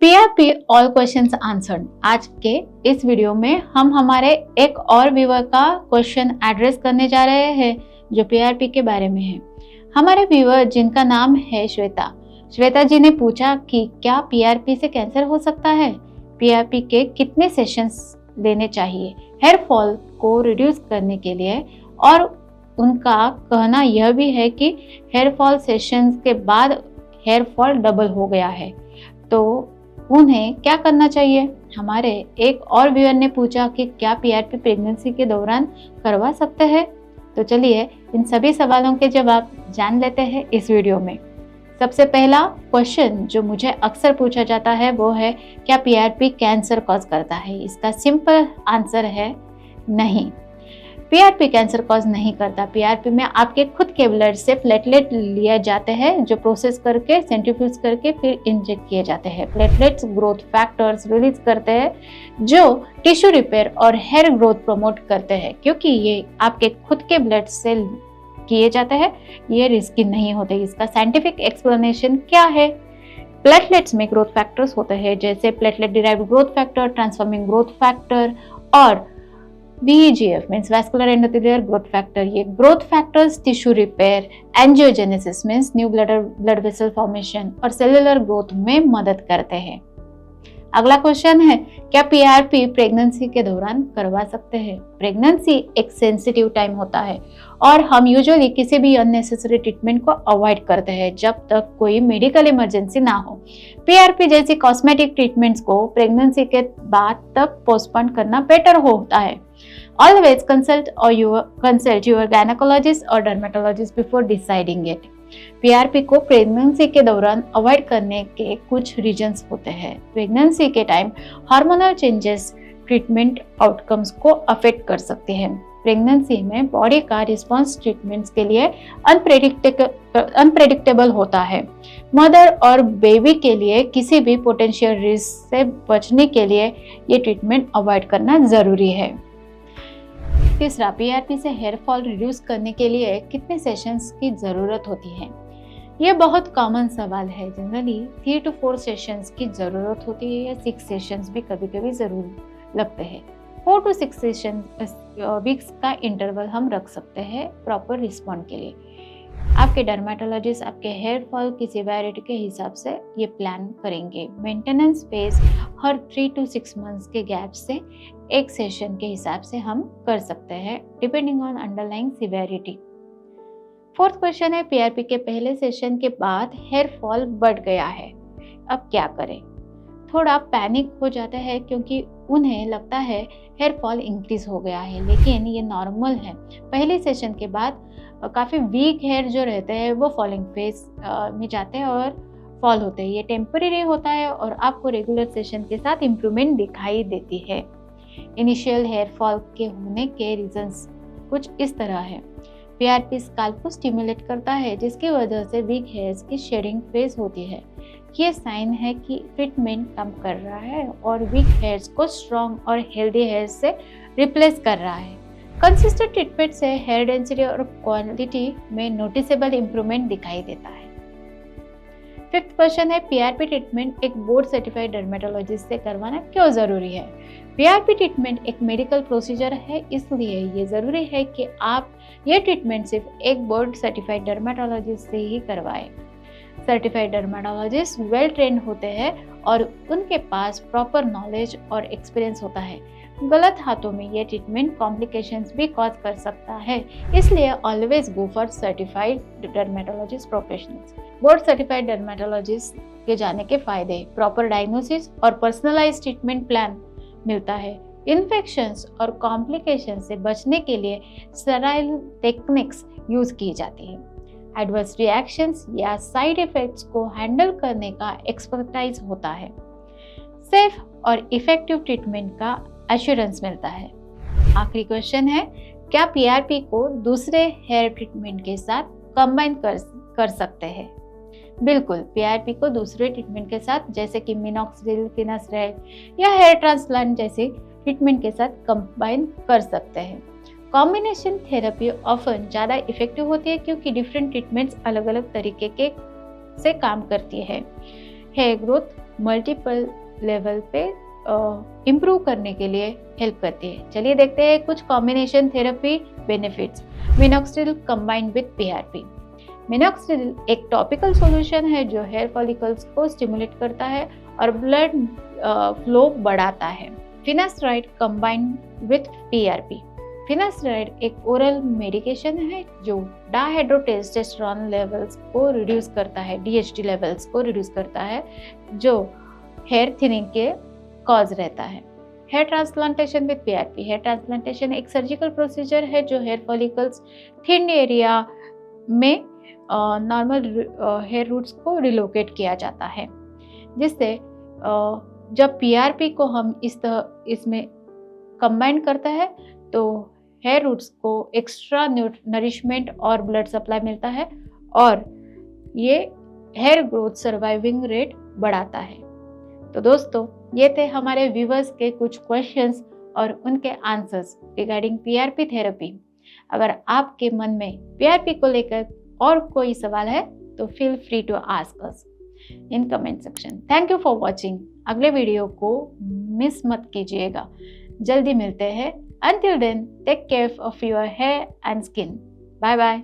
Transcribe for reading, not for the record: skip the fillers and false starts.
PRP all questions answered. आज के इस वीडियो में हम हमारे एक और व्यूअर का क्वेश्चन एड्रेस करने जा रहे हैं जो पीआरपी के बारे में है। हमारे व्यूअर जिनका नाम है श्वेता जी ने पूछा कि क्या पीआरपी से कैंसर हो सकता है, पीआरपी के कितने सेशंस लेने चाहिए हेयर फॉल को रिड्यूस करने के लिए, और उनका कहना यह भी है कि हेयर फॉल सेशंस के बाद हेयर फॉल डबल हो गया है तो उन्हें क्या करना चाहिए। हमारे एक और व्यूअर ने पूछा कि क्या पीआरपी प्रेगनेंसी के दौरान करवा सकते हैं। तो चलिए इन सभी सवालों के जवाब जान लेते हैं इस वीडियो में। सबसे पहला क्वेश्चन जो मुझे अक्सर पूछा जाता है वो है, क्या पीआरपी कैंसर कॉज करता है। इसका सिंपल आंसर है नहीं, पीआरपी कैंसर कॉज नहीं करता। पीआरपी में आपके खुद के ब्लड से प्लेटलेट लिए जाते हैं जो प्रोसेस करके सेंट्रीफ्यूज करके फिर इंजेक्ट किए जाते हैं। प्लेटलेट्स ग्रोथ फैक्टर्स रिलीज करते हैं जो टिश्यू रिपेयर और हेयर ग्रोथ प्रमोट करते हैं। क्योंकि ये आपके खुद के ब्लड से किए जाते हैं, ये रिस्की नहीं होते। इसका साइंटिफिक एक्सप्लेनेशन क्या है। प्लेटलेट्स में ग्रोथ फैक्टर्स होते हैं जैसे platelet derived growth factor, transforming growth factor और VEGF means vascular endothelial growth factor. ये growth factors tissue repair, angiogenesis means new blood vessel formation और सेलुलर ग्रोथ में मदद करते हैं। अगला क्वेश्चन है, क्या पीआरपी प्रेगनेंसी के दौरान करवा सकते हैं। प्रेगनेंसी एक सेंसिटिव टाइम होता है और हम यूजुअली किसी भी अननेसेसरी ट्रीटमेंट को अवॉइड करते हैं जब तक कोई मेडिकल इमरजेंसी ना हो। पीआरपी जैसी कॉस्मेटिक ट्रीटमेंट्स को प्रेगनेंसी के बाद तक पोस्टपोन करना बेटर होता है। Always consult your gynecologist or dermatologist before deciding it. PRP को प्रेगनेंसी के दौरान अवॉइड करने के कुछ रीजंस होते हैं। प्रेगनेंसी के time hormonal changes treatment outcomes को अफेक्ट कर सकते हैं। प्रेगनेंसी में बॉडी का रिस्पॉन्स ट्रीटमेंट्स के लिए अनप्रेडिक्टेबल होता है। मदर और बेबी के लिए किसी भी पोटेंशियल रिस्क से बचने के लिए ये ट्रीटमेंट अवॉइड करना जरूरी है। तीसरा, पीआरपी से हेयर फॉल रिड्यूस करने के लिए कितने सेशंस की जरूरत होती है। यह बहुत कॉमन सवाल है। जनरली 3 to 4 सेशंस की जरूरत होती है या 6 सेशंस भी कभी कभी जरूर लगते हैं। 4 to 6 सेशन वीक्स का इंटरवल हम रख सकते हैं प्रॉपर रिस्पॉन्ड के लिए। आपके डर्मेटोलॉजिस्ट आपके हेयर फॉल की सिवियरिटी के हिसाब से ये प्लान करेंगे। Maintenance phase her 3 to 6 months के गैप से एक सेशन के हिसाब से हम कर सकते हैं depending on underlying severity. Fourth question है, पीआरपी के पहले सेशन के बाद हेयर फॉल बढ़ गया है, अब क्या करें। थोड़ा पैनिक हो जाता है क्योंकि उन्हें लगता है हेयर फॉल इंक्रीज हो गया है, लेकिन ये नॉर्मल है। पहले सेशन के बाद काफ़ी वीक हेयर जो रहते हैं वो फॉलिंग फेज में जाते हैं और फॉल होते हैं। ये टेम्परेरी होता है और आपको रेगुलर सेशन के साथ इम्प्रूवमेंट दिखाई देती है। इनिशियल हेयर फॉल के होने के रीजंस कुछ इस तरह है। पीआरपी स्काल्प को स्टिमुलेट करता है जिसकी वजह से वीक हेयर्स की शेडिंग फेज होती है। ये साइन है कि ट्रीटमेंट कम कर रहा है और वीक हेयर्स को स्ट्रॉन्ग और हेल्दी हेयर्स से रिप्लेस कर रहा है। कंसिस्टेंट ट्रीटमेंट से हेयर डेंसिटी और क्वालिटी में नोटिसेबल इंप्रूवमेंट दिखाई देता है। फिफ्थ क्वेश्चन है, पीआरपी ट्रीटमेंट एक बोर्ड सर्टिफाइड डर्मेटोलॉजिस्ट से करवाना क्यों जरूरी है। पीआरपी ट्रीटमेंट एक मेडिकल प्रोसीजर है, इसलिए ये जरूरी है कि आप ये ट्रीटमेंट सिर्फ एक बोर्ड सर्टिफाइड डर्मेटोलॉजिस्ट से ही करवाएं। सर्टिफाइड डर्मेटोलॉजिस्ट वेल ट्रेंड होते हैं और उनके पास प्रॉपर नॉलेज और एक्सपीरियंस होता है। गलत हाथों में ये ट्रीटमेंट कॉम्प्लिकेशंस भी कॉज कर सकता है, इसलिए always go for certified dermatologist professionals. Board certified dermatologist के जाने के फायदे, प्रॉपर डायग्नोसिस और पर्सनलाइज्ड ट्रीटमेंट प्लान मिलता है। इन्फेक्शंस और कॉम्प्लिकेशन से बचने के लिए स्टेराइल टेक्निक्स यूज की जाती है। एडवर्स रिएक्शंस या साइड इफेक्ट्स को हैंडल करने का एक्सपर्टाइज होता है। सेफ और इफेक्टिव ट्रीटमेंट का एश्योरेंस मिलता है। आखिरी क्वेश्चन है, क्या पीआरपी को दूसरे हेयर ट्रीटमेंट के साथ कंबाइन कर सकते हैं। बिल्कुल, पीआरपी को दूसरे ट्रीटमेंट के साथ जैसे कि मिनॉक्सिडिल, फिनास्ट्राइड या हेयर ट्रांसप्लांट जैसे ट्रीटमेंट के साथ कंबाइन कर सकते हैं। कॉम्बिनेशन थेरेपी ऑफन ज़्यादा इफेक्टिव होती है क्योंकि डिफरेंट ट्रीटमेंट्स अलग अलग तरीके से काम करती है। हेयर ग्रोथ मल्टीपल लेवल पे इम्प्रूव करने के लिए हेल्प करती है। चलिए देखते हैं कुछ combination therapy benefits. Minoxidil combined with PRP. Minoxidil एक टॉपिकल सॉल्यूशन है जो हेयर फॉलिकल्स को स्टिमुलेट करता है और ब्लड फ्लो बढ़ाता है। Finasteride combined with PRP. Finasteride एक ओरल मेडिकेशन है जो डायहाइड्रोटेस्टोस्टेरोन लेवल्स को रिड्यूस करता है, डीएचटी लेवल्स को रिड्यूस करता है, जो हेयर थिनिंग के कॉज रहता है। Hair transplantation with PRP. Hair transplantation एक सर्जिकल प्रोसीजर है जो हेयर फॉलिकल्स थिन एरिया में नॉर्मल हेयर रूट्स को रिलोकेट किया जाता है, जिससे जब पीआरपी को हम इसमें कंबाइन करता है तो हेयर रूट्स को एक्स्ट्रा नरिशमेंट और ब्लड सप्लाई मिलता है और ये हेयर ग्रोथ सर्वाइविंग रेट बढ़ाता है। तो दोस्तों, ये थे हमारे व्यूवर्स के कुछ क्वेश्चंस और उनके आंसर्स रिगार्डिंग पीआरपी थेरेपी। अगर आपके मन में पीआरपी को लेकर और कोई सवाल है तो feel free to ask us in comment section. Thank you for watching. अगले वीडियो को मिस मत कीजिएगा। जल्दी मिलते हैं। Until then, take care of your hair and skin. Bye bye.